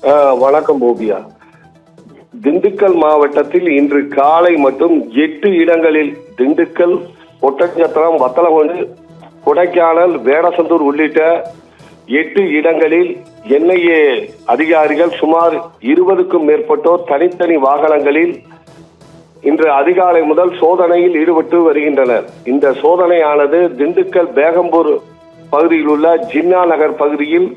வணக்கம் ஓவியா. திண்டுக்கல் மாவட்டத்தில் இன்று காலை மட்டும் 8 இடங்களில் திண்டுக்கல், ஒட்டன்சத்திரம், வத்தலகுண்டு, கொடைக்கானல், வேடசந்தூர் உள்ளிட்ட 8 இடங்களில் என்ஐஏ அதிகாரிகள் சுமார் 20க்கும் மேற்பட்டோர் தனித்தனி வாகனங்களில் இன்று அதிகாலை முதல் சோதனையில் ஈடுபட்டு வருகின்றனர். இந்த சோதனையானது திண்டுக்கல் பேகம்பூர் பகுதியில் உள்ள ஜின்னா நகர் பகுதியில்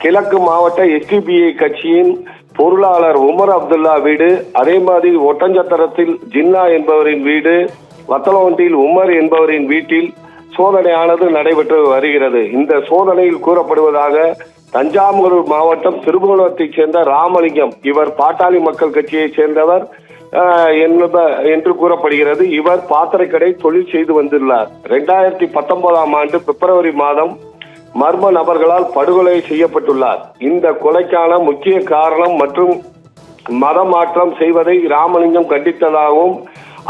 கிழக்கு மாவட்ட எஸ்டிபிஐ கட்சியின் பொருளாளர் உமர் அப்துல்லா வீடு, அதே மாதிரி ஒட்டஞ்சத்திரத்தில் ஜின்னா என்பவரின் வீடு, வத்தலகுண்டில் உமர் என்பவரின் வீட்டில் சோதனையானது நடைபெற்று வருகிறது. இந்த சோதனையில் கூறப்படுவதாக தஞ்சாவூர் மாவட்டம் திருபுவனத்தைச் சேர்ந்த ராமலிங்கம், இவர் பாட்டாளி மக்கள் கட்சியை சேர்ந்தவர் என்று கூறப்படுகிறது. இவர் பாத்திரக்கடை தொழில் செய்து வந்துள்ளார். 2019ஆம் ஆண்டு பிப்ரவரி மாதம் மர்ம நபர்களால் படுகொலை செய்யப்பட்டுள்ளார். இந்த கொலைக்கான முக்கிய காரணம் மற்றும் மதமாற்றம் செய்வதை ராமலிங்கம் கண்டித்ததாகவும்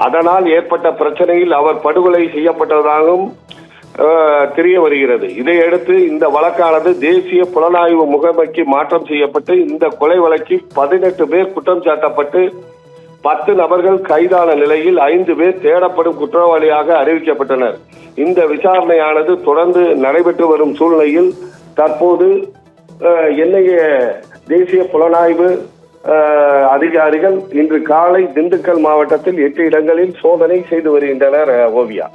அதனால் ஏற்பட்ட பிரச்சனையில் அவர் படுகொலை செய்யப்பட்டதாகவும் தெரிய வருகிறது. இதையடுத்து இந்த வழக்கானது தேசிய புலனாய்வு முகமைக்கு மாற்றம் செய்யப்பட்டு இந்த கொலை வழக்கில் 18 பேர் குற்றம் சாட்டப்பட்டு 10 நபர்கள் கைதான நிலையில் 5 பேர் தேடப்படும் குற்றவாளியாக அறிவிக்கப்பட்டனர். இந்த விசாரணையானது தொடர்ந்து நடைபெற்று வரும் சூழ்நிலையில் தற்போது என்ஐஏ தேசிய புலனாய்வு அதிகாரிகள் இன்று காலை திண்டுக்கல் மாவட்டத்தில் 8 இடங்களில் சோதனை செய்து வருகின்றனர். ஓவியா.